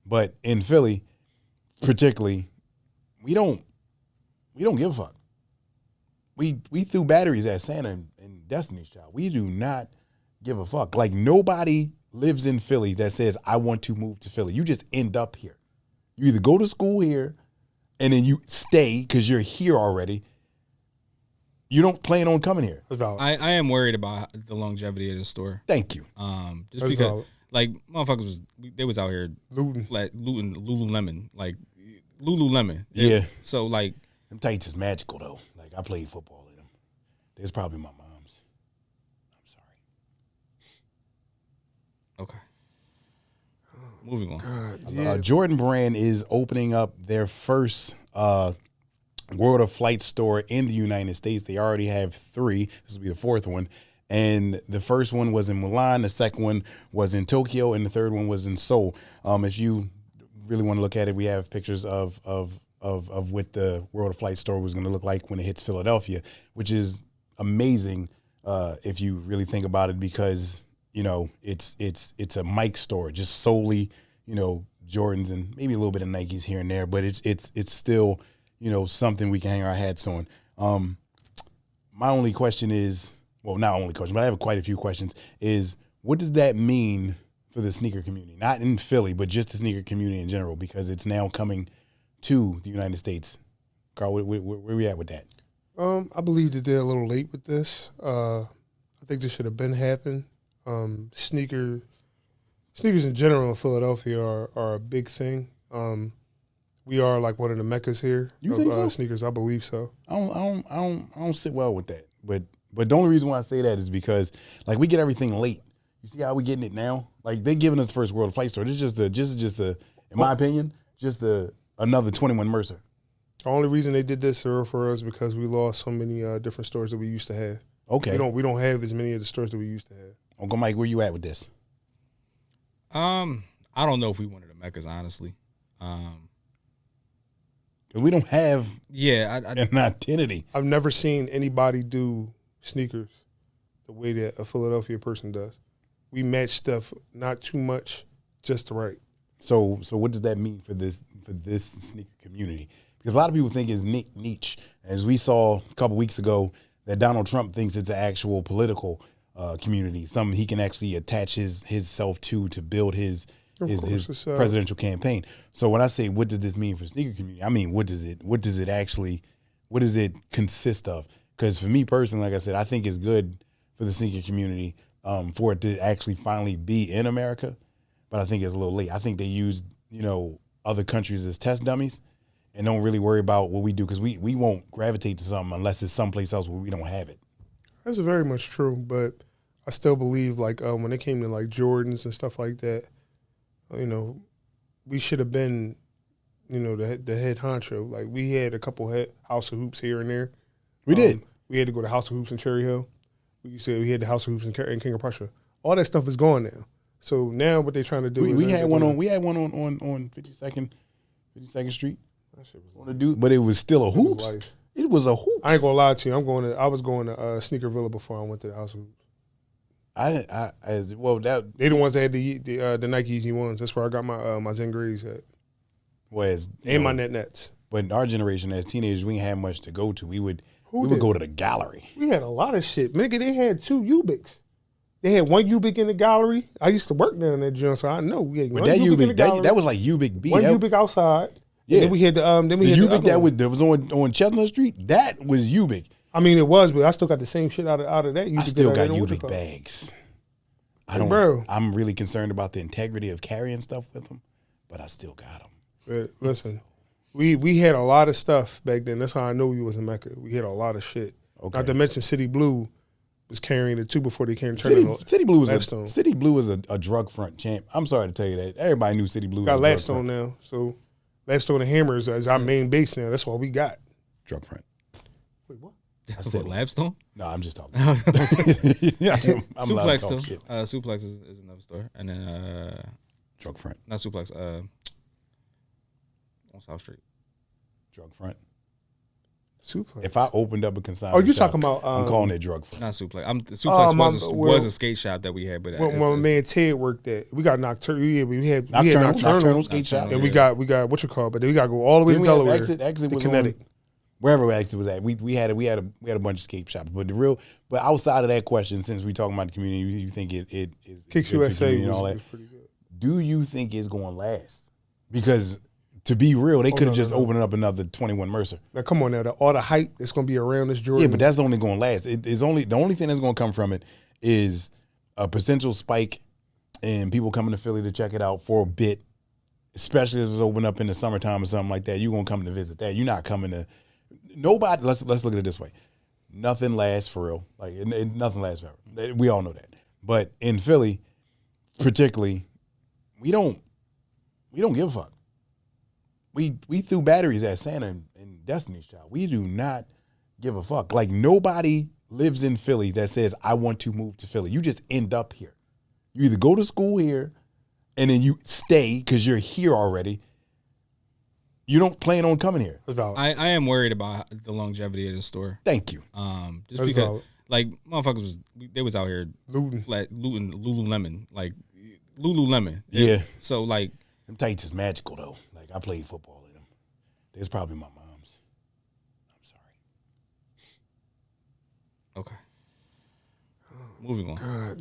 But in Philly, particularly, we don't give a fuck. We threw batteries at Santa and Destiny's Child. We do not give a fuck. Like, nobody lives in Philly that says, I want to move to Philly. You just end up here. You either go to school here and then you stay because you're here already. You don't plan on coming here. I am worried about the longevity of the store. Thank you. Just because, like, motherfuckers they was out here looting Lululemon, like Lululemon. Yeah. So like, them tights is magical though. Like, I played football in them. There's probably my mom's. I'm sorry. Okay. Moving on. God, Jordan Brand is opening up their first World of Flight store in the United States. They already have 3. This will be the 4th one. And the first one was in Milan. The second one was in Tokyo. And the third one was in Seoul. If you really want to look at it, we have pictures of what the World of Flight store was going to look like when it hits Philadelphia, which is amazing if you really think about it, because, you know, it's a Mike store, just solely, you know, Jordans and maybe a little bit of Nikes here and there, but it's still, you know, something we can hang our hats on. My only question is, well, not only question, but I have quite a few questions, is what does that mean for the sneaker community? Not in Philly, but just the sneaker community in general, because it's now coming to the United States. Carl, where we at with that? I believe that they're a little late with this. I think this should have been happened. Sneakers in general in Philadelphia are a big thing. We are like one of the meccas here. You think so? Sneakers, I believe so. I don't sit well with that. But the only reason why I say that is because, like, we get everything late. You see how we getting it now? Like, they giving us the first World of Flight store. This is just a, in my opinion, just another 21 Mercer. The only reason they did this for us because we lost so many different stores that we used to have. Okay. We don't have as many of the stores that we used to have. Uncle Mike, where you at with this? I don't know if we wanted the meccas, honestly. We don't have an identity. I've never seen anybody do sneakers the way that a Philadelphia person does. We match stuff not too much, just right. So what does that mean for this sneaker community? Because a lot of people think it's niche. As we saw a couple weeks ago, that Donald Trump thinks it's an actual political community, something he can actually attach his self to build his presidential campaign. So when I say what does this mean for the sneaker community, I mean what does it consist of? Because for me personally, like I said, I think it's good for the sneaker community for it to actually finally be in America, but I think it's a little late. I think they used, you know, other countries as test dummies and don't really worry about what we do, because we won't gravitate to something unless it's someplace else where we don't have it. That's very much true, but I still believe, like, when it came to, like, Jordans and stuff like that, you know, we should have been, you know, the head honcho. Like, we had a couple House of Hoops here and there. We did. We had to go to House of Hoops in Cherry Hill. We had the House of Hoops in King of Prussia. All that stuff is gone now. So now what they're trying to do is we had one on 52nd Street. That shit was on the dude, but it was still a hoops. It was a hoops. I ain't gonna lie to you. I was going to Sneaker Villa before I went to the House of Hoops. They the ones that had the Nike Easy ones. That's where I got my Zen Grays at. And my Nets. But in our generation, as teenagers, we didn't have much to go to. We would go to the gallery. We had a lot of shit. Nigga, they had 2 Ubics. They had one Ubic in the gallery. I used to work down in that joint, so I know. We had but that Ubic, that was like Ubic B. One Ubic outside. Yeah. Then we had the Ubic that was on Chestnut Street. That was Ubic. I mean, it was, but I still got the same shit out of that. I still got Ubic bags. Bro. I'm really concerned about the integrity of carrying stuff with them, but I still got them. But listen, we had a lot of stuff back then. That's how I know we was in Mecca. We had a lot of shit. Okay. Not to mention City Blue was carrying it too before they came turning City Blue was a drug front champ. I'm sorry to tell you that. Everybody knew City Blue was got Lapstone now. So Lapstone and Hammer is our main base now. That's what we got. Drug front. Wait, what? I said Lapstone? No, I'm just talking. Suplex, though. Suplex is another store. And then Drug front. Not Suplex. On South Street. Drug front. Suplex. If I opened up a consignment you shop, talking about? I'm calling it drug front. Not Suplex. The Suplex was a skate shop that we had, but when my man Ted worked at, we got Nocturnal. Yeah, we had Nocturnal skate shop, and we got what you call it, but then we got to go all the way to Delaware. Exit was Kinetic. Wherever exit was at. We had a bunch of skate shops, but outside of that question, since we talking about the community, you think it is Kicks USA and all that? Was pretty good. Do you think it's going to last? Because to be real, they could have just opened up another 21 Mercer. Now come on, now all the hype that's going to be around this Jordan. Yeah, but that's only going to last. The only thing that's going to come from it is a potential spike in people coming to Philly to check it out for a bit, especially if it's open up in the summertime or something like that. You're going to come to visit that. You're not coming to nobody. Let's look at it this way. Nothing lasts for real. Like nothing lasts forever. We all know that. But in Philly, particularly, we don't give a fuck. We threw batteries at Santa and Destiny's Child. We do not give a fuck. Like nobody lives in Philly that says, I want to move to Philly. You just end up here. You either go to school here and then you stay because you're here already. You don't plan on coming here. I am worried about the longevity of the store. Thank you. Just because like motherfuckers was out here looting Lululemon. Like Lululemon. Yeah. So like them tights is magical though. Like I played football in them. There's probably my mom's. I'm sorry. Okay. Moving on. God.